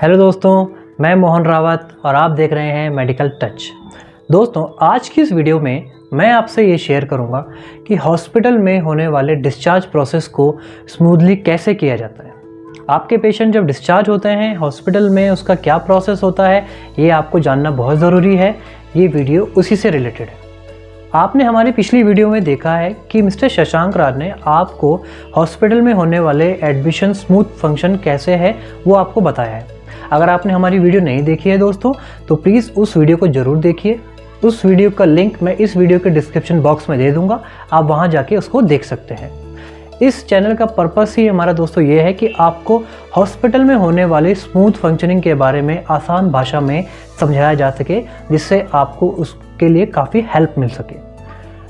Hello दोस्तों, मैं मोहन रावत और आप देख रहे हैं मेडिकल टच। दोस्तों, आज की इस वीडियो में मैं आपसे ये शेयर करूंगा कि हॉस्पिटल में होने वाले डिस्चार्ज प्रोसेस को स्मूथली कैसे किया जाता है। आपके पेशेंट जब डिस्चार्ज होते हैं हॉस्पिटल में, उसका क्या प्रोसेस होता है ये आपको जानना बहुत ज़रूरी है। ये वीडियो उसी से रिलेटेड है। आपने हमारी पिछली वीडियो में देखा है कि मिस्टर शशांक राज ने आपको हॉस्पिटल में होने वाले एडमिशन स्मूथ फंक्शन कैसे है वो आपको बताया है। अगर आपने हमारी वीडियो नहीं देखी है दोस्तों, तो प्लीज़ उस वीडियो को ज़रूर देखिए। उस वीडियो का लिंक मैं इस वीडियो के डिस्क्रिप्शन बॉक्स में दे दूंगा, आप वहां जाके उसको देख सकते हैं। इस चैनल का पर्पस ही हमारा दोस्तों ये है कि आपको हॉस्पिटल में होने वाली स्मूथ फंक्शनिंग के बारे में आसान भाषा में समझाया जा सके, जिससे आपको उसके लिए काफ़ी हेल्प मिल सके।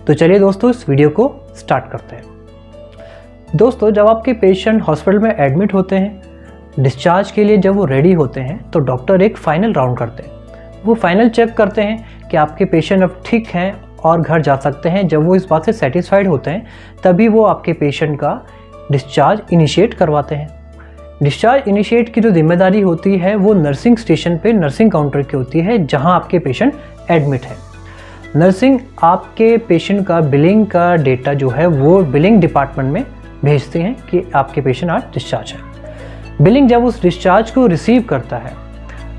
तो चलिए दोस्तों, इस वीडियो को स्टार्ट करते हैं। दोस्तों, जब आपके पेशेंट हॉस्पिटल में एडमिट होते हैं, डिस्चार्ज के लिए जब वो रेडी होते हैं, तो डॉक्टर एक फ़ाइनल राउंड करते हैं। वो फाइनल चेक करते हैं कि आपके पेशेंट अब ठीक हैं और घर जा सकते हैं। जब वो इस बात से सेटिस्फाइड होते हैं, तभी वो आपके पेशेंट का डिस्चार्ज इनिशिएट करवाते हैं। डिस्चार्ज इनिशिएट की जो जिम्मेदारी होती है वो नर्सिंग स्टेशन पे नर्सिंग काउंटर की होती है, जहां आपके पेशेंट एडमिट है। नर्सिंग आपके पेशेंट का बिलिंग का डेटा जो है वो बिलिंग डिपार्टमेंट में भेजते हैं कि आपके पेशेंट आज डिस्चार्ज है। बिलिंग जब उस डिस्चार्ज को रिसीव करता है,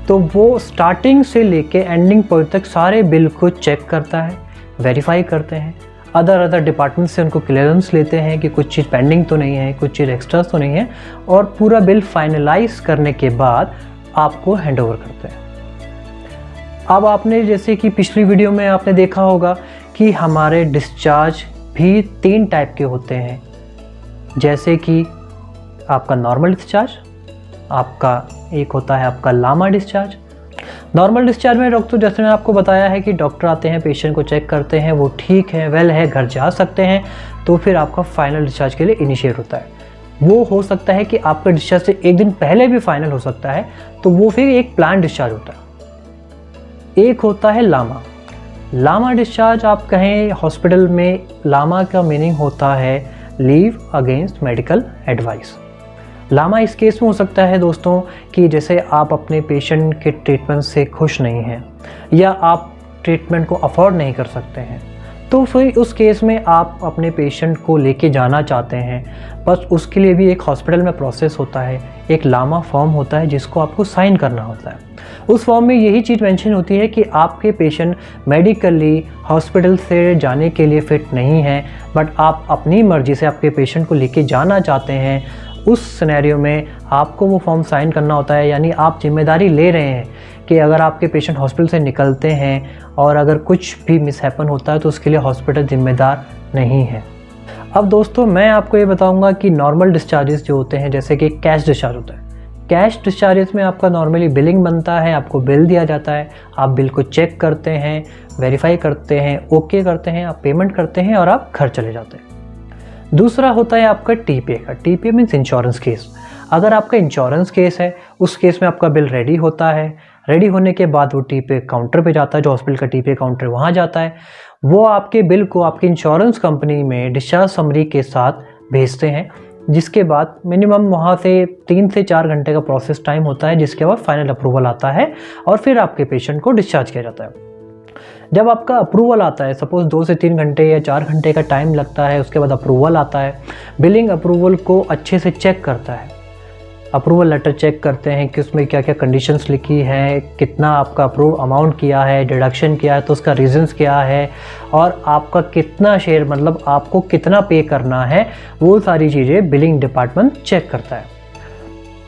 तो वो स्टार्टिंग से लेके एंडिंग पॉइंट तक सारे बिल को चेक करता है, वेरीफाई करते हैं। अदर डिपार्टमेंट से उनको क्लियरेंस लेते हैं कि कुछ चीज़ पेंडिंग तो नहीं है, कुछ चीज़ एक्स्ट्रास तो नहीं है, और पूरा बिल फाइनलाइज करने के बाद आपको हैंड ओवर करते हैं। अब आपने जैसे कि पिछली वीडियो में आपने देखा होगा कि हमारे डिस्चार्ज भी 3 टाइप के होते हैं, जैसे कि आपका नॉर्मल डिस्चार्ज, आपका एक होता है आपका लामा डिस्चार्ज। नॉर्मल डिस्चार्ज में डॉक्टर, जैसे मैंने आपको बताया है कि डॉक्टर आते हैं, पेशेंट को चेक करते हैं, वो ठीक है, वेल है, घर जा सकते हैं, तो फिर आपका फाइनल डिस्चार्ज के लिए इनिशिएट होता है। वो हो सकता है कि आपका डिस्चार्ज से एक दिन पहले भी फाइनल हो सकता है, तो वो फिर एक प्लान डिस्चार्ज होता है। एक होता है लामा। लामा डिस्चार्ज आप कहें हॉस्पिटल में, लामा का मीनिंग होता है leave against medical advice. LAMA इस केस में हो सकता है दोस्तों कि जैसे आप अपने पेशेंट के ट्रीटमेंट से खुश नहीं हैं, या आप ट्रीटमेंट को अफोर्ड नहीं कर सकते हैं, तो फिर उस केस में आप अपने पेशेंट को लेके जाना चाहते हैं। बस उसके लिए भी एक हॉस्पिटल में प्रोसेस होता है, एक लामा फॉर्म होता है जिसको आपको साइन करना होता है। उस फॉर्म में यही चीज़ मेंशन होती है कि आपके पेशेंट मेडिकली हॉस्पिटल से जाने के लिए फ़िट नहीं है, बट आप अपनी मर्ज़ी से आपके पेशेंट को लेके जाना चाहते हैं। उस सिनेरियो में आपको वो फॉर्म साइन करना होता है, यानी आप जिम्मेदारी ले रहे हैं कि अगर आपके पेशेंट हॉस्पिटल से निकलते हैं और अगर कुछ भी मिसहैपन होता है तो उसके लिए हॉस्पिटल जिम्मेदार नहीं है। अब दोस्तों, मैं आपको ये बताऊंगा कि नॉर्मल डिस्चार्जेस जो होते हैं, जैसे कि कैश डिस्चार्ज होता है। कैश डिस्चार्जेस में आपका नॉर्मली बिलिंग बनता है, आपको बिल दिया जाता है, आप बिल को चेक करते हैं, वेरीफाई करते हैं, ओके करते हैं, आप पेमेंट करते हैं और आप घर चले जाते हैं। दूसरा होता है आपका टीपीए का। TPA means insurance case. अगर आपका इंश्योरेंस केस है, उस केस में आपका बिल रेडी होता है। रेडी होने के बाद वो टीपीए काउंटर पे जाता है, जो हॉस्पिटल का टीपीए काउंटर वहाँ जाता है। वो आपके बिल को आपकी इंश्योरेंस कंपनी में डिस्चार्ज समरी के साथ भेजते हैं, जिसके बाद मिनिमम वहाँ से 3 से 4 घंटे का प्रोसेस टाइम होता है, जिसके बाद फाइनल अप्रूवल आता है और फिर आपके पेशेंट को डिस्चार्ज किया जाता है। जब आपका अप्रूवल आता है, सपोज़ 2 से 3 घंटे या 4 घंटे का टाइम लगता है, उसके बाद अप्रूवल आता है। बिलिंग अप्रूवल को अच्छे से चेक करता है, अप्रूवल लेटर चेक करते हैं कि उसमें क्या क्या कंडीशंस लिखी हैं, कितना आपका अप्रूव अमाउंट किया है, डिडक्शन किया है तो उसका रीजंस क्या है, और आपका कितना शेयर, मतलब आपको कितना पे करना है, वो सारी चीज़ें बिलिंग डिपार्टमेंट चेक करता है।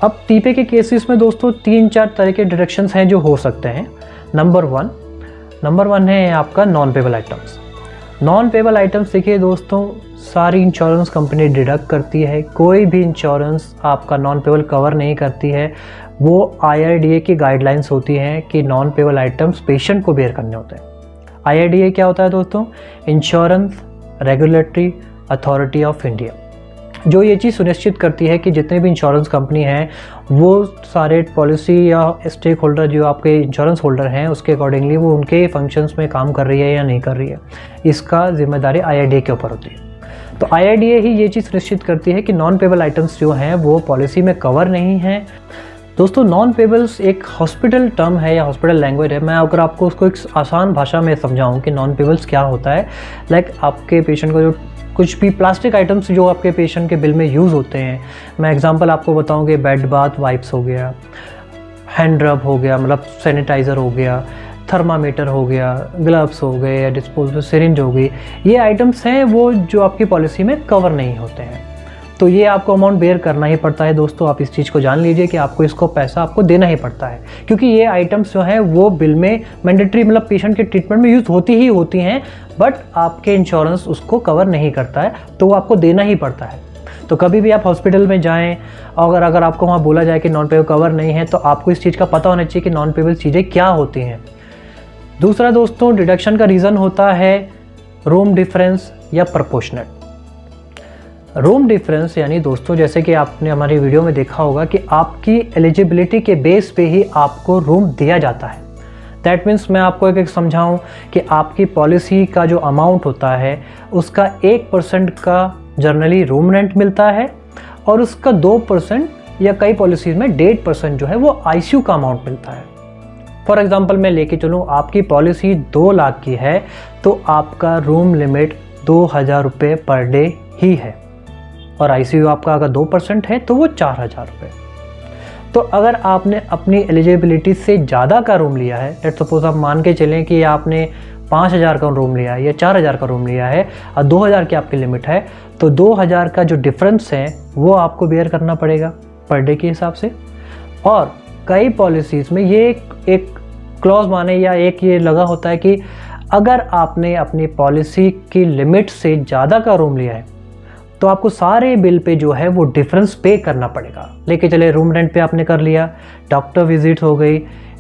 अब टीपीए के केसेस में दोस्तों 3-4 तरह के डिडक्शंस हैं जो हो सकते हैं। नंबर वन है आपका non payable items. Non payable items देखिए दोस्तों, सारी इंश्योरेंस कंपनी डिडक्ट करती है। कोई भी इंश्योरेंस आपका नॉन पेबल कवर नहीं करती है। वो IRDA की गाइडलाइंस होती हैं कि नॉन पेबल आइटम्स पेशेंट को बेयर करने होते हैं। IRDA क्या होता है दोस्तों? Insurance regulatory authority of India, जो ये चीज़ सुनिश्चित करती है कि जितने भी इंश्योरेंस कंपनी हैं वो सारे पॉलिसी या स्टेक होल्डर जो आपके इंश्योरेंस होल्डर हैं उसके अकॉर्डिंगली वो उनके फंक्शंस में काम कर रही है या नहीं कर रही है, इसका जिम्मेदारी IRDA के ऊपर होती है। तो IRDA ही ये चीज़ सुनिश्चित करती है कि नॉन पेबल आइटम्स जो हैं वो पॉलिसी में कवर नहीं हैं। दोस्तों नॉन पेबल्स एक हॉस्पिटल टर्म है या हॉस्पिटल लैंग्वेज है। मैं अगर आपको उसको एक आसान भाषा में समझाऊं कि नॉन पेबल्स क्या होता है, लाइक आपके पेशेंट को जो कुछ भी प्लास्टिक आइटम्स जो आपके पेशेंट के बिल में यूज़ होते हैं, मैं एग्जांपल आपको बताऊं कि बेड बाथ वाइप्स हो गया, हैंड रब हो गया मतलब सैनिटाइज़र हो गया, थर्मामीटर हो गया, ग्लव्स हो गए या डिस्पोजेबल सिरिंज हो गई, ये आइटम्स हैं वो जो आपकी पॉलिसी में कवर नहीं होते हैं। तो ये आपको अमाउंट बेयर करना ही पड़ता है। दोस्तों आप इस चीज़ को जान लीजिए कि आपको इसको पैसा आपको देना ही पड़ता है, क्योंकि ये आइटम्स जो हैं वो बिल में मैंडेटरी मतलब पेशेंट के ट्रीटमेंट में यूज़ होती हैं, बट आपके इंश्योरेंस उसको कवर नहीं करता है, तो वो आपको देना ही पड़ता है। तो कभी भी आप हॉस्पिटल में जाएं और अगर आपको वहाँ बोला जाए कि नॉन पेबल कवर नहीं है, तो आपको इस चीज़ का पता होना चाहिए कि नॉन पेबल चीज़ें क्या होती हैं। दूसरा दोस्तों डिडक्शन का रीज़न होता है रूम डिफरेंस या प्रपोर्शनेट। रूम डिफरेंस यानी दोस्तों जैसे कि आपने हमारी वीडियो में देखा होगा कि आपकी एलिजिबिलिटी के बेस पे ही आपको रूम दिया जाता है। दैट मीन्स मैं आपको एक समझाऊं कि आपकी पॉलिसी का जो अमाउंट होता है उसका 1% का जनरली रूम रेंट मिलता है और उसका 2% या कई पॉलिसीज़ में 1.5% जो है वो ICU का अमाउंट मिलता है। फॉर एग्जांपल मैं लेके चलूँ आपकी पॉलिसी 2 लाख की है तो आपका रूम लिमिट 2000 रुपये पर डे ही है और ICU आपका अगर 2% है तो वो 4000 रुपये। तो अगर आपने अपनी एलिजिबिलिटी से ज़्यादा का रूम लिया है, लेट्स सपोज आप मान के चलें कि आपने 5000 का रूम लिया है या 4000 का रूम लिया है और 2000 की आपकी लिमिट है, तो 2000 का जो डिफरेंस है वो आपको बेयर करना पड़ेगा पर डे के हिसाब से। और कई पॉलिसीज़ में ये एक क्लॉज माने या एक ये लगा होता है कि अगर आपने अपनी पॉलिसी की लिमिट से ज़्यादा का रूम लिया है तो आपको सारे बिल पे जो है वो डिफरेंस पे करना पड़ेगा। लेके चले रूम रेंट पे आपने कर लिया, डॉक्टर विजिट हो गई,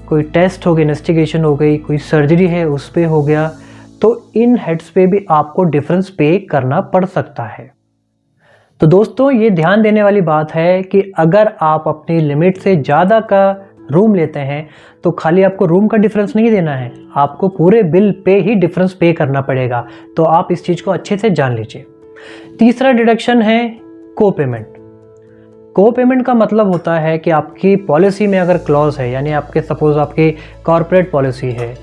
कोई टेस्ट हो गई, इन्वेस्टिगेशन हो गई, कोई सर्जरी है उस पे हो गया, तो इन हेड्स पे भी आपको डिफरेंस पे करना पड़ सकता है। तो दोस्तों ये ध्यान देने वाली बात है कि अगर आप अपनी लिमिट से ज़्यादा का रूम लेते हैं तो खाली आपको रूम का डिफरेंस नहीं देना है, आपको पूरे बिल पे ही डिफरेंस पे करना पड़ेगा। तो आप इस चीज़ को अच्छे से जान लीजिए। तीसरा डिडक्शन है को पेमेंट। को पेमेंट का मतलब होता है कि आपकी पॉलिसी में अगर क्लॉज है, यानी आपके सपोज आपकी कॉर्पोरेट पॉलिसी है,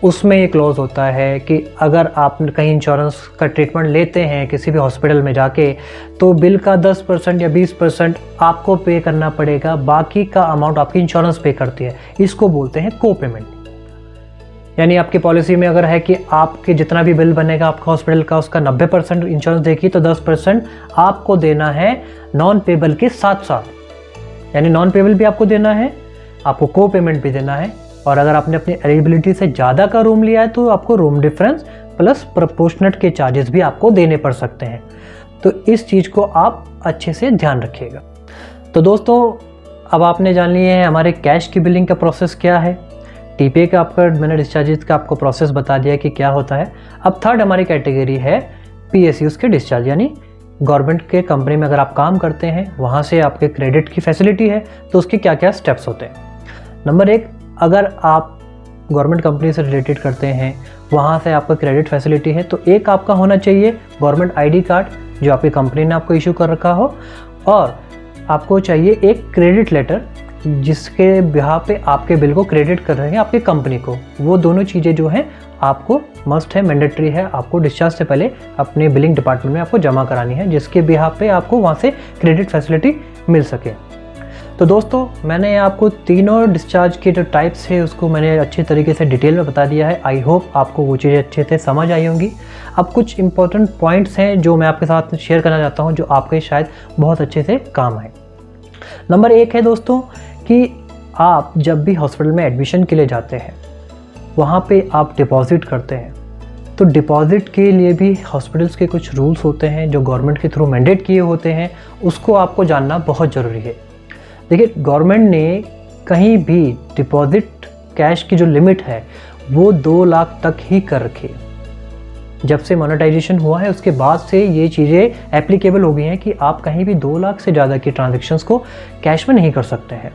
उसमें ये क्लॉज होता है कि अगर आप कहीं इंश्योरेंस का ट्रीटमेंट लेते हैं किसी भी हॉस्पिटल में जाके, तो बिल का 10% या 20% आपको पे करना पड़ेगा, बाकी का अमाउंट आपकी इंश्योरेंस पे करती है। इसको बोलते हैं को पेमेंट। यानी आपकी पॉलिसी में अगर है कि आपके जितना भी बिल बनेगा आपका हॉस्पिटल का उसका 90% इंश्योरेंस देगी, तो 10% आपको देना है नॉन पेबल के साथ साथ। यानी नॉन पेबल भी आपको देना है, आपको को पेमेंट भी देना है। और अगर आपने अपनी एलिजिबिलिटी से ज़्यादा का रूम लिया है तो आपको रूम डिफरेंस प्लस प्रपोर्शनेट के चार्जेस भी आपको देने पड़ सकते हैं। तो इस चीज़ को आप अच्छे से ध्यान रखिएगा। तो दोस्तों अब आपने जान लिए हैं हमारे कैश की बिलिंग का प्रोसेस क्या है, TPA का आपका मैंने डिस्चार्जेस का आपको प्रोसेस बता दिया कि क्या होता है। अब थर्ड हमारी कैटेगरी है PSUs के डिस्चार्ज, यानी गवर्नमेंट के कंपनी में अगर आप काम करते हैं वहाँ से आपके क्रेडिट की फैसिलिटी है तो उसके क्या क्या स्टेप्स होते हैं। नंबर 1, अगर आप गवर्नमेंट कंपनी से रिलेटेड करते हैं वहाँ से आपका क्रेडिट फैसिलिटी है, तो एक आपका होना चाहिए गवर्नमेंट ID कार्ड जो आपकी कंपनी ने आपको इशू कर रखा हो, और आपको चाहिए एक क्रेडिट लेटर जिसके बिहाफ पे आपके बिल को क्रेडिट कर रहे हैं आपकी कंपनी को। वो दोनों चीज़ें जो हैं आपको मस्ट है, मैंडेटरी है, आपको डिस्चार्ज से पहले अपने बिलिंग डिपार्टमेंट में आपको जमा करानी है, जिसके बिहाफ पे आपको वहाँ से क्रेडिट फैसिलिटी मिल सके। तो दोस्तों मैंने आपको तीनों डिस्चार्ज के जो टाइप्स है उसको मैंने अच्छे तरीके से डिटेल में बता दिया है। आई होप आपको वो चीज़ें अच्छे से समझ आई होंगी। अब कुछ इंपॉर्टेंट पॉइंट्स हैं जो मैं आपके साथ शेयर करना चाहता हूँ जो आपके शायद बहुत अच्छे से काम आए। नंबर 1 है दोस्तों कि आप जब भी हॉस्पिटल में एडमिशन के लिए जाते हैं वहाँ पे आप डिपॉज़िट करते हैं, तो डिपॉज़िट के लिए भी हॉस्पिटल्स के कुछ रूल्स होते हैं जो गवर्नमेंट के थ्रू मैंडेट किए होते हैं, उसको आपको जानना बहुत ज़रूरी है। देखिए गवर्नमेंट ने कहीं भी डिपॉज़िट कैश की जो लिमिट है वो 2 लाख तक ही कर रखी है। जब से मोनेटाइजेशन हुआ है उसके बाद से ये चीज़ें एप्लीकेबल हो गई हैं कि आप कहीं भी 2 लाख से ज़्यादा की ट्रांजैक्शंस को कैश में नहीं कर सकते हैं।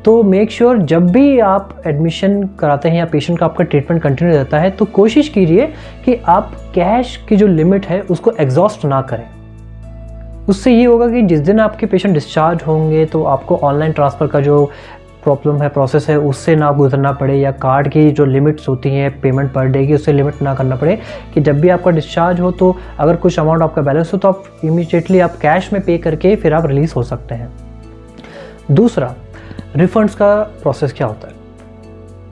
तो मेक श्योर जब भी आप एडमिशन कराते हैं या पेशेंट का आपका ट्रीटमेंट कंटिन्यू रहता है तो कोशिश कीजिए कि आप कैश की जो लिमिट है उसको एग्जॉस्ट ना करें। उससे ये होगा कि जिस दिन आपके पेशेंट डिस्चार्ज होंगे तो आपको ऑनलाइन ट्रांसफ़र का जो प्रॉब्लम है, प्रोसेस है, उससे ना गुजरना पड़े, या कार्ड की जो लिमिट्स होती हैं पेमेंट पर डे की, उससे लिमिट ना करना पड़े कि जब भी आपका डिस्चार्ज हो तो अगर कुछ अमाउंट आपका बैलेंस हो तो आप इमीडिएटली आप कैश में पे करके फिर आप रिलीज़ हो सकते हैं। दूसरा, रिफंड्स का प्रोसेस क्या होता है।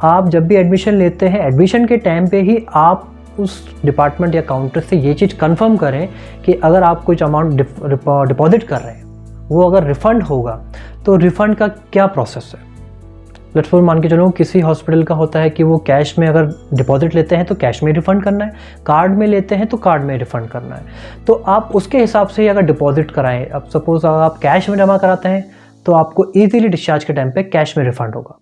आप जब भी एडमिशन लेते हैं, एडमिशन के टाइम पे ही आप उस डिपार्टमेंट या काउंटर से ये चीज़ कंफर्म करें कि अगर आप कुछ अमाउंट डिपॉजिट कर रहे हैं वो अगर रिफ़ंड होगा तो रिफ़ंड का क्या प्रोसेस है। लेट्स सपोज मान के चलो किसी हॉस्पिटल का होता है कि वो कैश में अगर डिपॉजिट लेते हैं तो कैश में रिफ़ंड करना है, कार्ड में लेते हैं तो कार्ड में रिफ़ंड करना है। तो आप उसके हिसाब से ही अगर डिपॉजिट कराएं, अब सपोज़ अगर आप कैश में जमा कराते हैं तो आपको ईजीली डिस्चार्ज के टाइम पे कैश में रिफ़ंड होगा।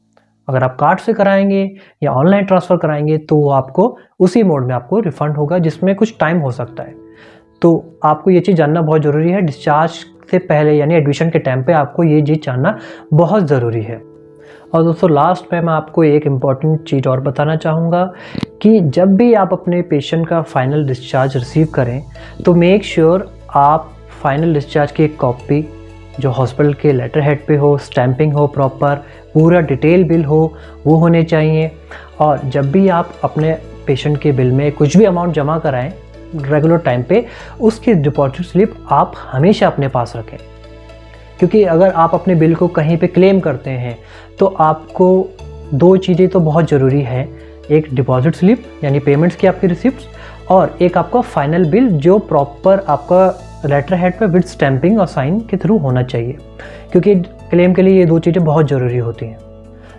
अगर आप कार्ड से कराएंगे या ऑनलाइन ट्रांसफ़र कराएंगे तो आपको उसी मोड में आपको रिफ़ंड होगा, जिसमें कुछ टाइम हो सकता है। तो आपको ये चीज़ जानना बहुत ज़रूरी है। डिस्चार्ज से पहले यानी एडमिशन के टाइम पे आपको ये चीज़ जानना बहुत ज़रूरी है। और दोस्तों लास्ट में मैं आपको एक इम्पॉर्टेंट चीज़ और बताना चाहूँगा कि जब भी आप अपने पेशेंट का फाइनल डिस्चार्ज रिसीव करें तो मेक श्योर आप फाइनल डिस्चार्ज की एक कॉपी जो हॉस्पिटल के लेटर हेड पे हो, स्टैंपिंग हो प्रॉपर, पूरा डिटेल बिल हो, वो होने चाहिए। और जब भी आप अपने पेशेंट के बिल में कुछ भी अमाउंट जमा कराएं रेगुलर टाइम पे, उसकी डिपॉजिट स्लिप आप हमेशा अपने पास रखें, क्योंकि अगर आप अपने बिल को कहीं पे क्लेम करते हैं तो आपको दो चीज़ें तो बहुत ज़रूरी है, एक डिपॉजिट स्लिप यानी पेमेंट्स की आपकी रिसिप्ट्स, और एक आपका फाइनल बिल जो प्रॉपर आपका लेटर हेड पे विद स्टैंपिंग और साइन के थ्रू होना चाहिए, क्योंकि क्लेम के लिए ये दो चीज़ें बहुत ज़रूरी होती हैं।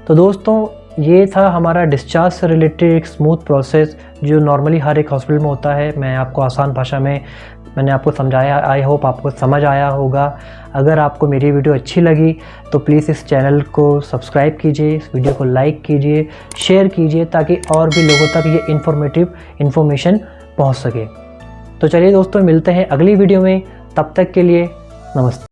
तो दोस्तों ये था हमारा डिस्चार्ज से रिलेटेड एक स्मूथ प्रोसेस जो नॉर्मली हर एक हॉस्पिटल में होता है। मैं आपको आसान भाषा में मैंने आपको समझाया, आई होप आपको समझ आया होगा। अगर आपको मेरी वीडियो अच्छी लगी तो प्लीज़ इस चैनल को सब्सक्राइब कीजिए, इस वीडियो को लाइक कीजिए, शेयर कीजिए, ताकि और भी लोगों तक ये इन्फॉर्मेशन पहुंच सके। तो चलिए दोस्तों, मिलते हैं अगली वीडियो में, तब तक के लिए नमस्ते।